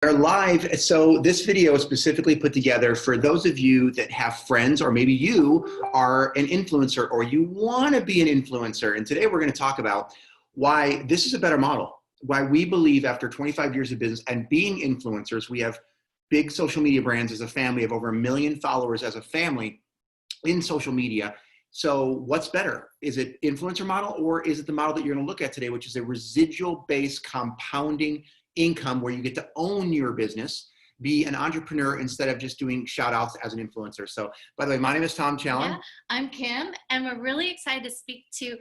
Are live. So this video is specifically put together for those of you that have friends, or maybe you are an influencer or you want to be an influencer. And today we're going to talk about why this is a better model, why we believe after 25 years of business and being influencers, we have big social media brands as a family of over 1 million followers as a family in social media. So what's better? Is it influencer model, or is it the model that you're going to look at today, which is a residual based compounding income where you get to own your business, be an entrepreneur instead of just doing shout outs as an influencer? So by the way, my name is Tom Challen. Yeah, I'm Kim, and we're really excited to speak to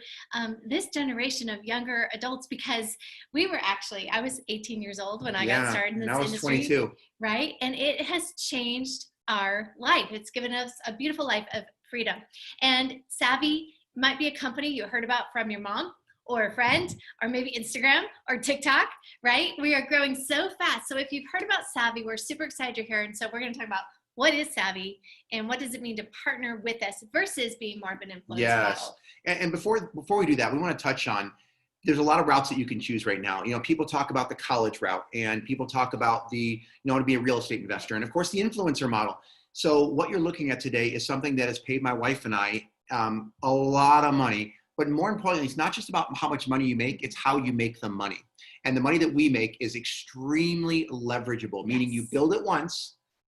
this generation of younger adults because I was 18 years old when I got started in this industry. I was 22. Right? And it has changed our life. It's given us a beautiful life of freedom. And Savvi might be a company you heard about from your mom or a friend, or maybe Instagram or TikTok, right? We are growing so fast. So if you've heard about Savvi, we're super excited you're here. And so we're going to talk about what is Savvi and what does it mean to partner with us versus being more of an influencer model. And before we do that, we want to touch on, there's a lot of routes that you can choose right now. You know, people talk about the college route, and people talk about to be a real estate investor, and of course the influencer model. So what you're looking at today is something that has paid my wife and I a lot of money. But more importantly, it's not just about how much money you make, it's how you make the money. And the money that we make is extremely leverageable, meaning you build it once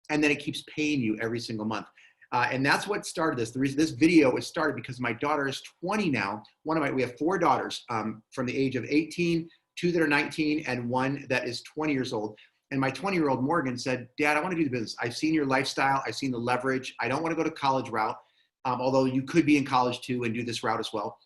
and then it keeps paying you every single month. And that's what started this. The reason this video was started because my daughter is 20 now. We have 4 daughters from the age of 18, 2 that are 19, and 1 that is 20 years old. And my 20-year-old Morgan said, Dad, I want to do the business. I've seen your lifestyle. I've seen the leverage. I don't want to go to college route, although you could be in college too and do this route as well.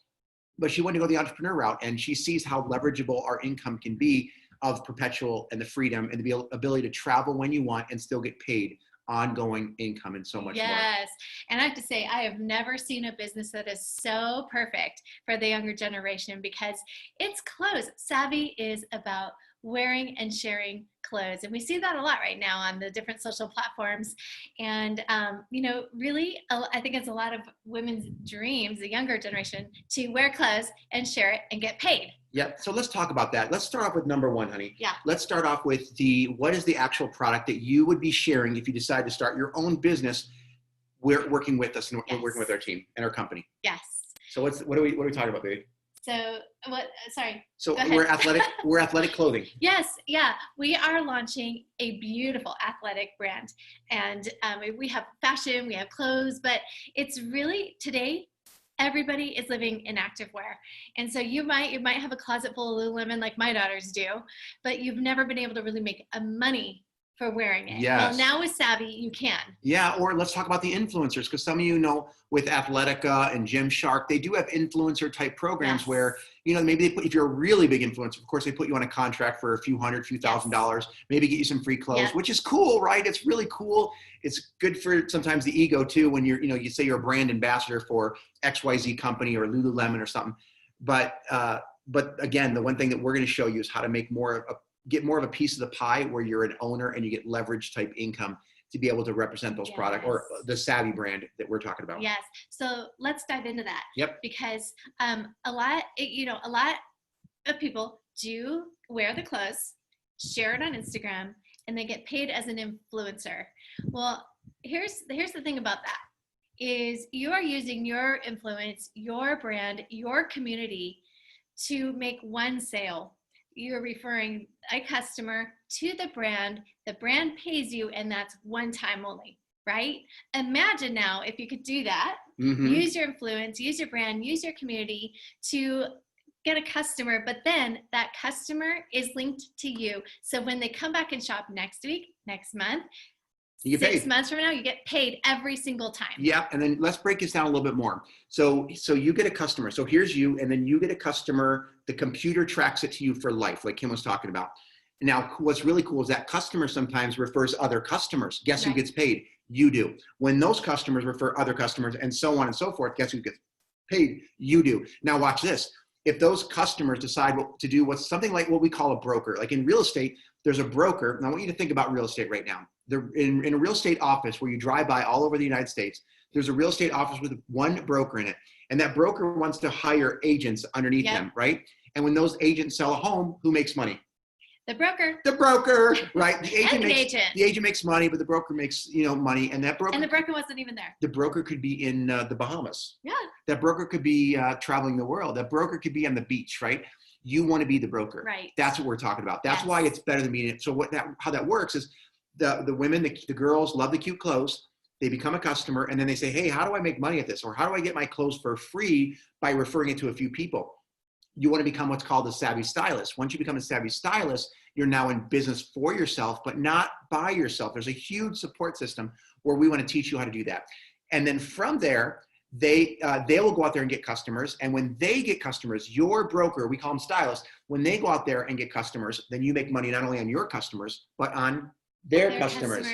But she wanted to go the entrepreneur route, and she sees how leverageable our income can be of perpetual and the freedom and the ability to travel when you want and still get paid ongoing income and so much more. Yes. And I have to say, I have never seen a business that is so perfect for the younger generation because it's clothes. Savvi is about wearing and sharing clothes. And we see that a lot right now on the different social platforms. And, really, I think it's a lot of women's dreams, the younger generation, to wear clothes and share it and get paid. Yeah. So let's talk about that. Let's start off with number 1, honey. Yeah. Let's start off with what is the actual product that you would be sharing if you decide to start your own business? We're working with us and we're working with our team and our company. Yes. So what are we talking about, baby? So sorry. So we're athletic clothing. Yes. Yeah. We are launching a beautiful athletic brand, and we have fashion, we have clothes, but it's really today, everybody is living in activewear. And so you might have a closet full of Lululemon like my daughters do, but you've never been able to really make a money for wearing it. Yes. Well, now with Savvi, you can. Yeah, or let's talk about the influencers, because some of you know with Athletica and Gymshark, they do have influencer type programs where, maybe if you're a really big influencer, of course, they put you on a contract for a few $100,000, maybe get you some free clothes, which is cool, right? It's really cool. It's good for sometimes the ego too, when you say you're a brand ambassador for XYZ company or Lululemon or something. But again, the one thing that we're going to show you is how to make get more of a piece of the pie where you're an owner and you get leverage type income to be able to represent those products or the Savvi brand that we're talking about. Yes. So let's dive into that. Yep. Because a lot of people do wear the clothes, share it on Instagram, and they get paid as an influencer. Well, here's the thing about that is you are using your influence, your brand, your community to make one sale. You're referring a customer to the brand pays you, and that's one time only, right? Imagine now if you could do that, use your influence, use your brand, use your community to get a customer, but then that customer is linked to you. So when they come back and shop next week, next month, you get 6 months from now, you get paid every single time. Yeah, and then let's break this down a little bit more. So you get a customer. So here's you, and then you get a customer. The computer tracks it to you for life, like Kim was talking about. Now, what's really cool is that customer sometimes refers other customers. Guess who gets paid? You do. When those customers refer other customers and so on and so forth, guess who gets paid? You do. Now watch this. If those customers decide to do what's something like what we call a broker, like in real estate, there's a broker. And I want you to think about real estate right now. In a real estate office where you drive by all over the United States, there's a real estate office with one broker in it. And that broker wants to hire agents underneath them, right? And when those agents sell a home, who makes money? The broker. The broker, right? And the agent. The agent makes money, but the broker makes, money. And that broker. And the broker wasn't even there. The broker could be in the Bahamas. Yeah. That broker could be traveling the world. That broker could be on the beach, right? You want to be the broker. Right. That's what we're talking about. That's why it's better than being it. So how that works is the women, the girls love the cute clothes. They become a customer and then they say, hey, how do I make money at this? Or how do I get my clothes for free by referring it to a few people? You want to become what's called a savvy stylist. Once you become a savvy stylist, you're now in business for yourself, but not by yourself. There's a huge support system where we want to teach you how to do that. And then from there, they will go out there and get customers. And when they get customers, your broker, we call them stylists, when they go out there and get customers, then you make money not only on your customers, but on their customers.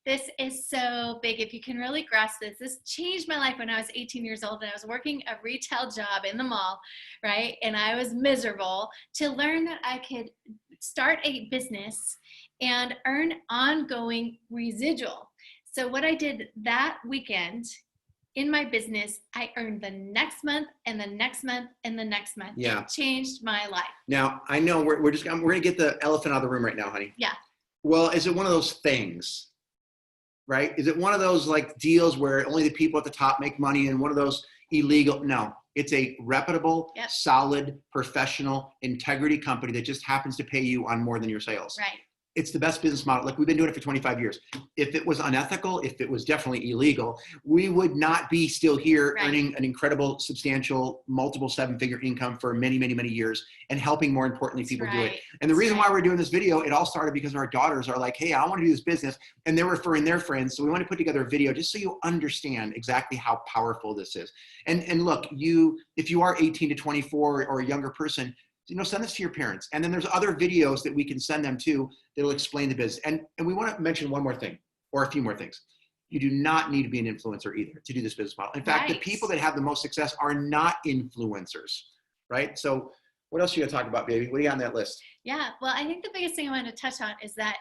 This is so big. If you can really grasp this, this changed my life when I was 18 years old and I was working a retail job in the mall, right? And I was miserable to learn that I could start a business and earn ongoing residual. So what I did that weekend in my business, I earned the next month and the next month and the next month. Yeah. It changed my life. Now, I know we're going to get the elephant out of the room right now, honey. Yeah. Well, is it one of those things? Right? Is it one of those like deals where only the people at the top make money and one of those illegal? No, it's a reputable, solid, professional, integrity company that just happens to pay you on more than your sales. Right. It's the best business model. Like we've been doing it for 25 years. If it was unethical, if it was definitely illegal, we would not be still here earning an incredible, substantial, multiple seven-figure income for many, many, many years and helping, more importantly, people do it. And the reason why we're doing this video, it all started because our daughters are like, hey, I want to do this business. And they're referring their friends. So we want to put together a video just so you understand exactly how powerful this is. And look, if you are 18 to 24 or a younger person, send this to your parents. And then there's other videos that we can send them to that'll explain the business. And we want to mention one more thing, or a few more things. You do not need to be an influencer either to do this business model. In fact, the people that have the most success are not influencers, right? So what else are you gonna talk about, baby? What do you got on that list? Yeah, well, I think the biggest thing I want to touch on is that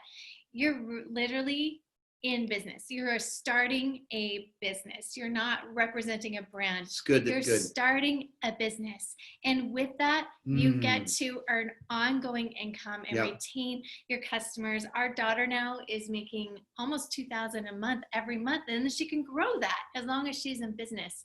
you're literally in business. You're starting a business. You're not representing a brand. It's good. You're starting a business. And with that, you get to earn ongoing income and retain your customers. Our daughter now is making almost $2,000 a month every month, and then she can grow that as long as she's in business.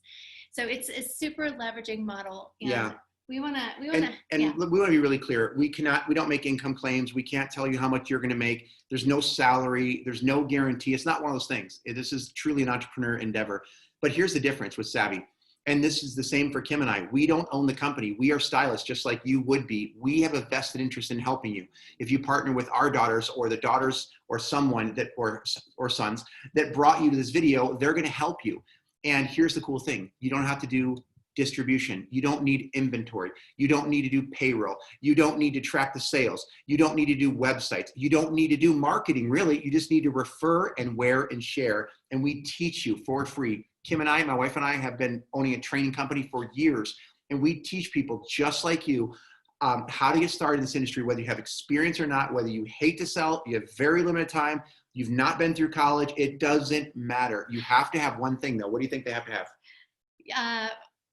So it's a super leveraging model. And we want to we want to be really clear. We don't make income claims. We can't tell you how much you're going to make. There's no salary. There's no guarantee. It's not one of those things. This is truly an entrepreneur endeavor. But here's the difference with Savvi. And this is the same for Kim and I. We don't own the company. We are stylists just like you would be. We have a vested interest in helping you. If you partner with our daughters or the daughters or someone that, or sons that brought you to this video, they're going to help you. And here's the cool thing. You don't have to do distribution. You don't need inventory. You don't need to do payroll. You don't need to track the sales. You don't need to do websites. You don't need to do marketing, really. You just need to refer and wear and share. And we teach you for free. Kim and I, my wife and I, have been owning a training company for years. And we teach people just like you how to get started in this industry, whether you have experience or not, whether you hate to sell, you have very limited time, you've not been through college, it doesn't matter. You have to have one thing, though. What do you think they have to have?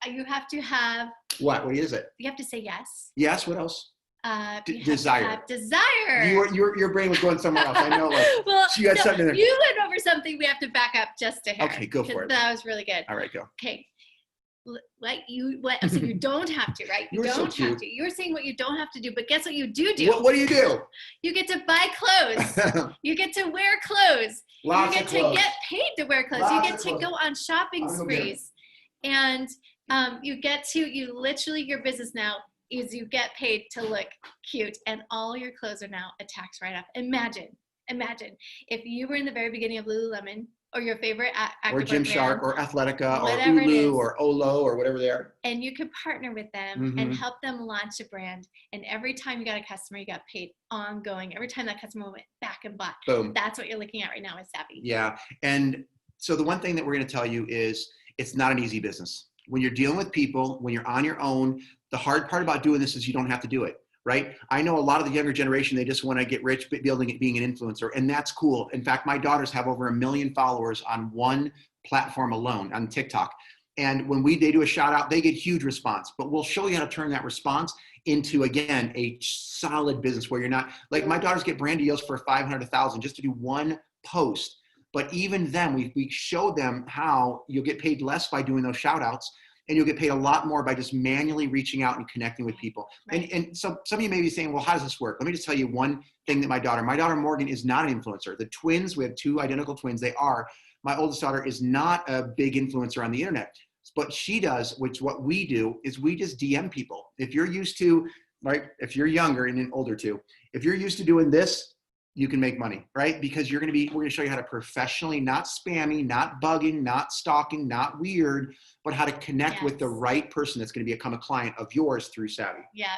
You have to have. What is it? You have to say yes. Yes. What else? Desire. Desire. Your brain was going somewhere else. I know. Well, so you had something in there. You went over something. We have to back up just a hair. Okay, go for it. That was really good. All right, go. Okay. So you don't have to, right? You don't have to. You're saying what you don't have to do, but guess what you do? What do you do? You get to buy clothes. You get to wear clothes. Lots you get to get paid to wear clothes. You get to go on shopping sprees. And you literally, your business now is you get paid to look cute, and all your clothes are now a tax write-off. Imagine if you were in the very beginning of Lululemon or your favorite activewear or Gymshark or Athletica or whatever Ulu or Olo or whatever they are. And you could partner with them and help them launch a brand. And every time you got a customer, you got paid ongoing. Every time that customer went back and bought. Boom. That's what you're looking at right now with Savvi. Yeah. And so the one thing that we're going to tell you is it's not an easy business. When you're dealing with people, when you're on your own, the hard part about doing this is you don't have to do it. Right? I know a lot of the younger generation, they just want to get rich being an influencer, and that's cool. In fact, my daughters have over 1 million followers on one platform alone, on TikTok. And when they do a shout out, they get huge response, but we'll show you how to turn that response into, again, a solid business where you're not, like my daughters get brand deals for 500, 1,000 just to do one post. But even then, we show them how you'll get paid less by doing those shout outs, and you'll get paid a lot more by just manually reaching out and connecting with people. Right. And so some of you may be saying, well, how does this work? Let me just tell you one thing that my daughter Morgan is not an influencer. The twins, we have 2 identical twins. They are. My oldest daughter is not a big influencer on the internet. But she does, which what we do is we just DM people. If you're used to, right, if you're younger and older too, if you're used to doing this, you can make money, right? Because we're going to show you how to professionally, not spammy, not bugging, not stalking, not weird, but how to connect with the right person that's going to become a client of yours through Savvi. Yeah.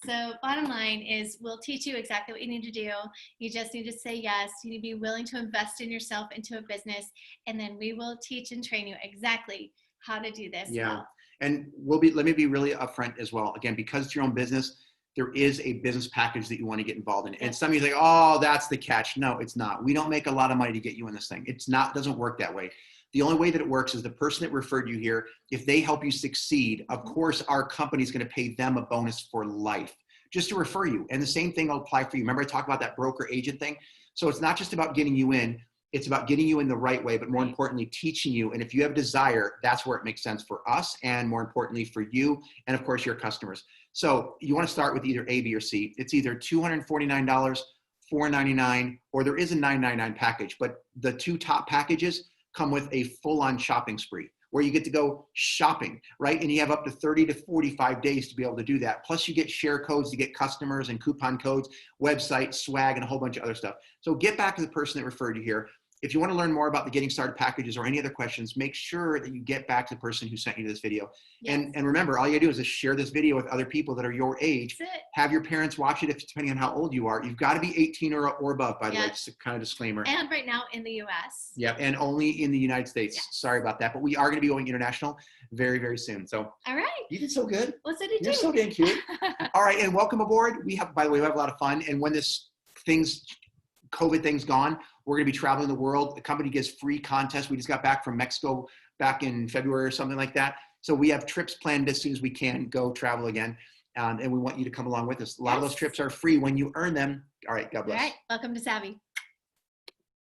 So bottom line is we'll teach you exactly what you need to do. You just need to say yes. You need to be willing to invest in yourself into a business. And then we will teach and train you exactly how to do this. Yeah. Well. And let me be really upfront as well. Again, because it's your own business, there is a business package that you want to get involved in. And some of you say, oh, that's the catch. No, it's not. We don't make a lot of money to get you in this thing. Doesn't work that way. The only way that it works is the person that referred you here, if they help you succeed, of course, our company is going to pay them a bonus for life just to refer you. And the same thing will apply for you. Remember I talked about that broker agent thing? So it's not just about getting you in. It's about getting you in the right way, but more importantly, teaching you. And if you have desire, that's where it makes sense for us and more importantly for you and of course your customers. So you want to start with either A, B, or C. It's either $249, $499, or there is a $999 package. But the 2 top packages come with a full-on shopping spree where you get to go shopping, right? And you have up to 30 to 45 days to be able to do that. Plus you get share codes to get customers and coupon codes, website, swag, and a whole bunch of other stuff. So get back to the person that referred you here. If you want to learn more about the Getting Started packages or any other questions, make sure that you get back to the person who sent you this video. Yes. And remember, all you do is just share this video with other people that are your age. Have your parents watch it, depending on how old you are. You've got to be 18 or above, by the way, just a kind of disclaimer. And right now in the US. Yeah, and only in the United States. Yes. Sorry about that. But we are going to be going international very, very soon. So all right. You did so good. Well, so did you. You're so damn cute. All right, and welcome aboard. By the way, we have a lot of fun. And when COVID thing's gone, we're going to be traveling the world. The company gives free contests. We just got back from Mexico back in February or something like that. So we have trips planned as soon as we can go travel again. And we want you to come along with us. A lot of those trips are free when you earn them. All right. God bless. All right. Welcome to Savvi.